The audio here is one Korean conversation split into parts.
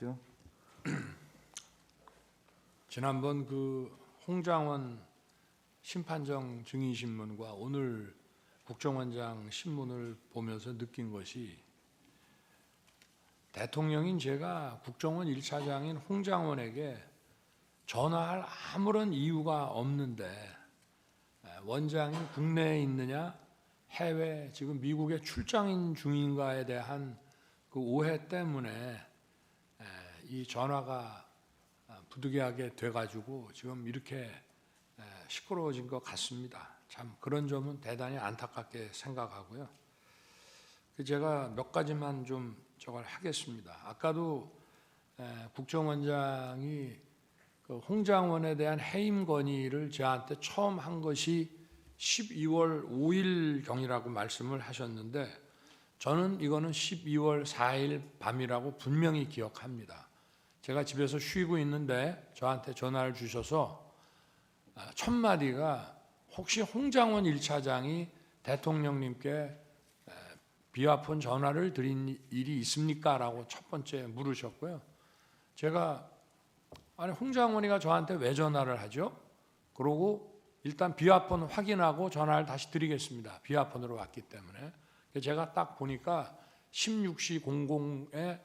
하십시오. 지난번 그 홍장원 심판정 증인신문과 오늘 국정원장 신문을 보면서 느낀 것이, 대통령인 제가 국정원 1차장인 홍장원에게 전화할 아무런 이유가 없는데 원장이 국내에 있느냐 해외 지금 미국에 출장 중인가에 대한 그 오해 때문에 이 전화가 부득이하게 돼가지고 지금 이렇게 시끄러워진 것 같습니다. 참 그런 점은 대단히 안타깝게 생각하고요. 제가 몇 가지만 좀 저걸 하겠습니다. 아까도 국정원장이 그 홍장원에 대한 해임 건의를 저한테 처음 한 것이 12월 5일경이라고 말씀을 하셨는데, 저는 이거는 12월 4일 밤이라고 분명히 기억합니다. 제가 집에서 쉬고 있는데 저한테 전화를 주셔서 첫 마디가 혹시 홍장원 1차장이 대통령님께 비화폰 전화를 드린 일이 있습니까? 라고 첫 번째 물으셨고요. 제가 아니 홍장원이가 저한테 왜 전화를 하죠? 그러고 일단 비화폰 확인하고 전화를 다시 드리겠습니다. 비화폰으로 왔기 때문에. 제가 딱 보니까 16시 00에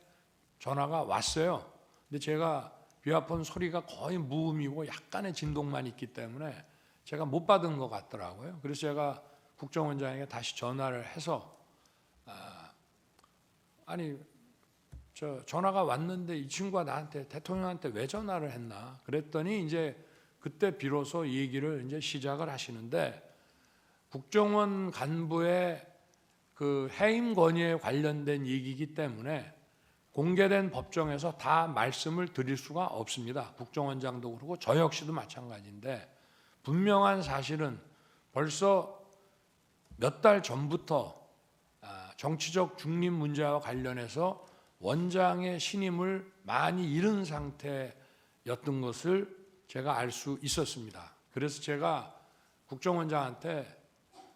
전화가 왔어요. 근데 제가 비화폰 소리가 거의 무음이고 약간의 진동만 있기 때문에 제가 못 받은 것 같더라고요. 그래서 제가 국정원장에게 다시 전화를 해서 아니 저 전화가 왔는데 이 친구가 나한테 대통령한테 왜 전화를 했나 그랬더니 이제 그때 비로소 이 얘기를 이제 시작을 하시는데, 국정원 간부의 그 해임 건의에 관련된 얘기이기 때문에 공개된 법정에서 다 말씀을 드릴 수가 없습니다. 국정원장도 그렇고 저 역시도 마찬가지인데, 분명한 사실은 벌써 몇 달 전부터 정치적 중립 문제와 관련해서 원장의 신임을 많이 잃은 상태였던 것을 제가 알 수 있었습니다. 그래서 제가 국정원장한테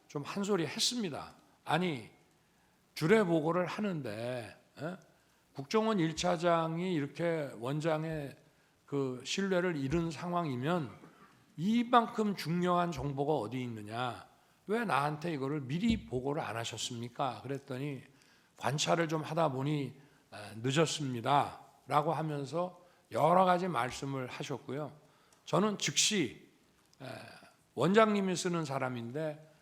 좀 한 소리 했습니다. 아니 주례 보고를 하는데 국정원 1차장이 이렇게 원장의 그 신뢰를 잃은 상황이면 이만큼 중요한 정보가 어디 있느냐, 왜 나한테 이거를 미리 보고를 안 하셨습니까? 그랬더니 관찰을 좀 하다 보니 늦었습니다 라고 하면서 여러 가지 말씀을 하셨고요. 저는 즉시 원장님이 쓰는 사람인데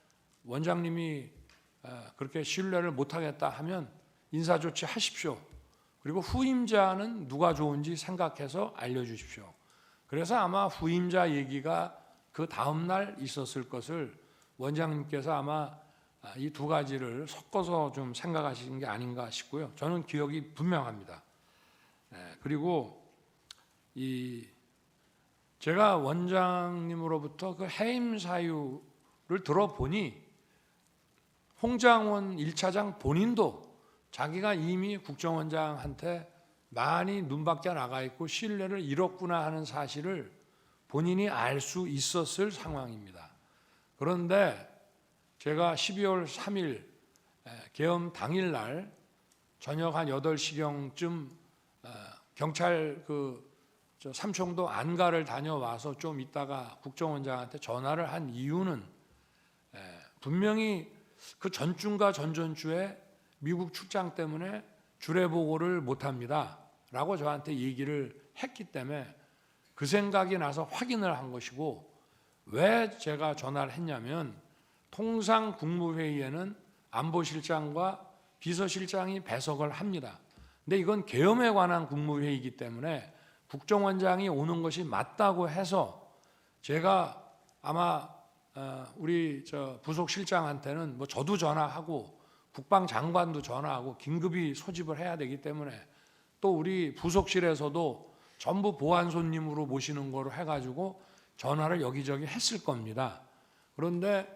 원장님이 그렇게 신뢰를 못하겠다 하면 인사조치 하십시오. 그리고 후임자는 누가 좋은지 생각해서 알려주십시오. 그래서 아마 후임자 얘기가 그 다음날 있었을 것을 원장님께서 아마 이 두 가지를 섞어서 좀 생각하시는 게 아닌가 싶고요. 저는 기억이 분명합니다. 그리고 제가 원장님으로부터 그 해임 사유를 들어보니 홍장원 1차장 본인도 자기가 이미 국정원장한테 많이 눈밖에 나가 있고 신뢰를 잃었구나 하는 사실을 본인이 알 수 있었을 상황입니다. 그런데 제가 12월 3일 계엄 당일날 저녁 한 8시경쯤 경찰 삼청도 안가를 다녀와서 좀 있다가 국정원장한테 전화를 한 이유는 분명히 그 전주인가 전전주에 미국 출장 때문에 주례 보고를 못합니다 라고 저한테 얘기를 했기 때문에 그 생각이 나서 확인을 한 것이고, 왜 제가 전화를 했냐면 통상 국무회의에는 안보실장과 비서실장이 배석을 합니다. 근데 이건 계엄에 관한 국무회의이기 때문에 국정원장이 오는 것이 맞다고 해서 제가 아마 우리 부속실장한테는 뭐 저도 전화하고 국방장관도 전화하고 긴급히 소집을 해야 되기 때문에 또 우리 부속실에서도 전부 보안 손님으로 모시는 거로 해가지고 전화를 여기저기 했을 겁니다. 그런데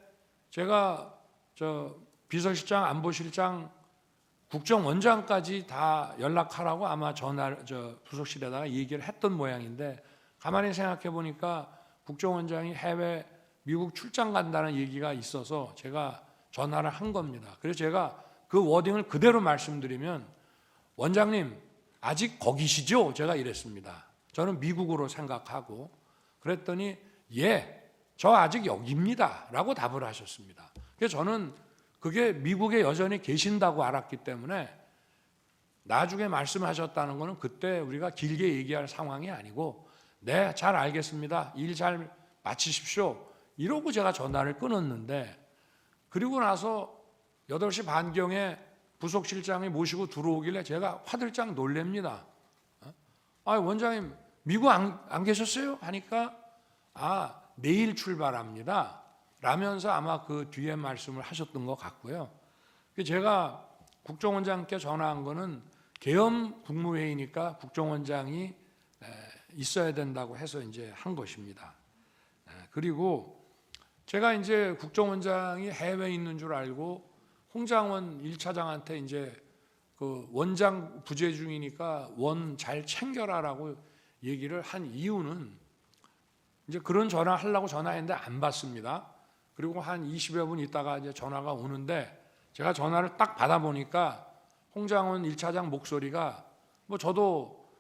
제가 비서실장, 안보실장, 국정원장까지 다 연락하라고 아마 부속실에다가 얘기를 했던 모양인데, 가만히 생각해 보니까 국정원장이 해외 미국 출장 간다는 얘기가 있어서 제가 전화를 한 겁니다. 그래서 제가 그 워딩을 그대로 말씀드리면, 원장님 아직 거기시죠? 제가 이랬습니다. 저는 미국으로 생각하고. 그랬더니 예, 저 아직 여기입니다 라고 답을 하셨습니다. 그래서 저는 그게 미국에 여전히 계신다고 알았기 때문에 나중에 말씀하셨다는 것은 그때 우리가 길게 얘기할 상황이 아니고 네, 잘 알겠습니다. 일 잘 마치십시오. 이러고 제가 전화를 끊었는데, 그리고 나서 8시 반경에 부속실장이 모시고 들어오길래 제가 화들짝 놀랍니다. 원장님 미국 안 계셨어요? 하니까 내일 출발합니다 라면서 아마 그 뒤에 말씀을 하셨던 것 같고요. 제가 국정원장께 전화한 거는 계엄 국무회의니까 국정원장이 있어야 된다고 해서 이제 한 것입니다. 그리고 제가 이제 국정원장이 해외에 있는 줄 알고 홍장원 1차장한테 이제 그 원장 부재 중이니까 원 잘 챙겨라라고 얘기를 한 이유는 이제 그런 전화 하려고 전화했는데 안 받습니다. 그리고 한 20여 분 있다가 이제 전화가 오는데 제가 전화를 딱 받아보니까 홍장원 1차장 목소리가 뭐 저도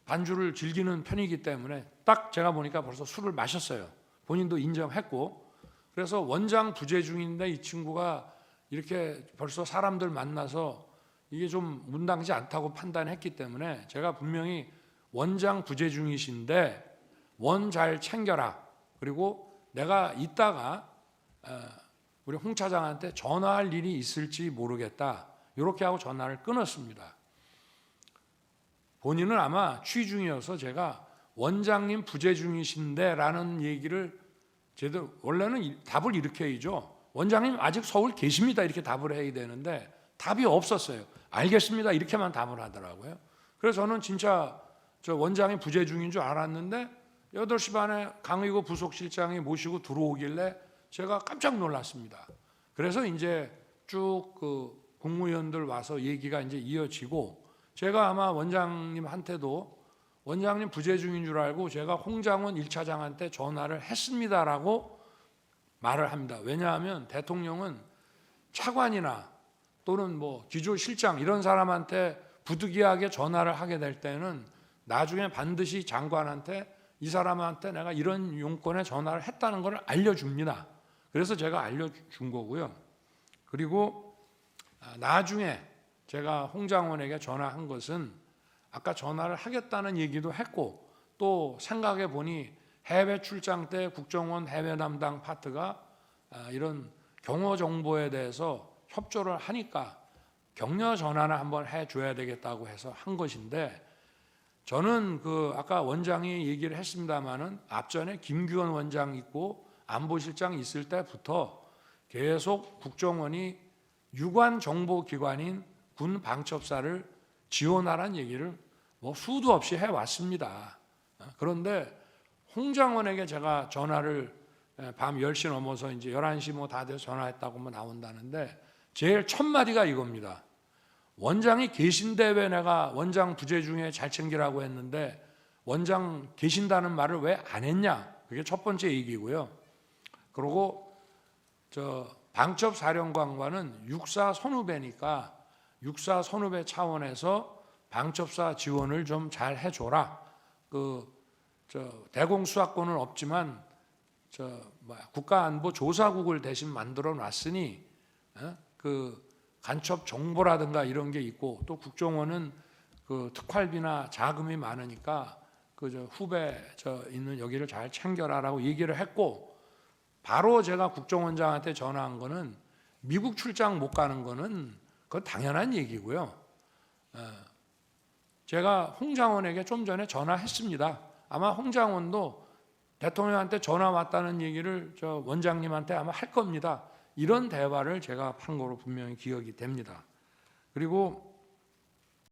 반주를 즐기는 편이기 때문에 딱 제가 보니까 벌써 술을 마셨어요. 본인도 인정했고. 그래서 원장 부재 중인데 이 친구가 이렇게 벌써 사람들 만나서 이게 좀 문당지 않다고 판단했기 때문에 제가 분명히 원장 부재 중이신데 원 잘 챙겨라. 그리고 내가 이따가 우리 홍 차장한테 전화할 일이 있을지 모르겠다. 이렇게 하고 전화를 끊었습니다. 본인은 아마 취 중이어서 제가 원장님 부재 중이신데 라는 얘기를 제대로, 원래는 답을 이렇게 해야죠. 원장님 아직 서울 계십니다 이렇게 답을 해야 되는데 답이 없었어요. 알겠습니다 이렇게만 답을 하더라고요. 그래서 저는 진짜 저 원장이 부재 중인 줄 알았는데 8시 반에 강의구 부속실장이 모시고 들어오길래 제가 깜짝 놀랐습니다. 그래서 이제 쭉 그 국무위원들 와서 얘기가 이제 이어지고, 제가 아마 원장님한테도 원장님 부재 중인 줄 알고 제가 홍장원 1차장한테 전화를 했습니다라고 말을 합니다. 왜냐하면 대통령은 차관이나 또는 뭐 기조실장 이런 사람한테 부득이하게 전화를 하게 될 때는 나중에 반드시 장관한테 이 사람한테 내가 이런 용건에 전화를 했다는 걸 알려줍니다. 그래서 제가 알려준 거고요. 그리고 나중에 제가 홍장원에게 전화한 것은 아까 전화를 하겠다는 얘기도 했고, 또 생각해 보니 해외 출장 때 국정원 해외 담당 파트가 이런 경호 정보에 대해서 협조를 하니까 격려 전화나 한번 해줘야 되겠다고 해서 한 것인데, 저는 그 아까 원장이 얘기를 했습니다마는 앞전에 김규원 원장 있고 안보실장 있을 때부터 계속 국정원이 유관 정보기관인 군 방첩사를 지원하라는 얘기를 뭐 수도 없이 해왔습니다. 그런데 홍장원에게 제가 전화를 밤 10시 넘어서 이제 11시 뭐 다 돼서 전화했다고 뭐 나온다는데 제일 첫 마디가 이겁니다. 원장이 계신데 왜 내가 원장 부재 중에 잘 챙기라고 했는데 원장 계신다는 말을 왜 안 했냐? 그게 첫 번째 얘기고요. 그리고 방첩사령관과는 육사 선후배니까 육사 선후배 차원에서 방첩사 지원을 좀 잘 해줘라. 대공 수사권은 없지만 국가안보조사국을 대신 만들어 놨으니 그 간첩 정보라든가 이런 게 있고, 또 국정원은 그 특활비나 자금이 많으니까 후배 있는 여기를 잘 챙겨라라고 얘기를 했고, 바로 제가 국정원장한테 전화한 거는 미국 출장 못 가는 거는 그건 당연한 얘기고요. 제가 홍장원에게 좀 전에 전화했습니다. 아마 홍장원도 대통령한테 전화 왔다는 얘기를 원장님한테 아마 할 겁니다. 이런 대화를 제가 한 거로 분명히 기억이 됩니다. 그리고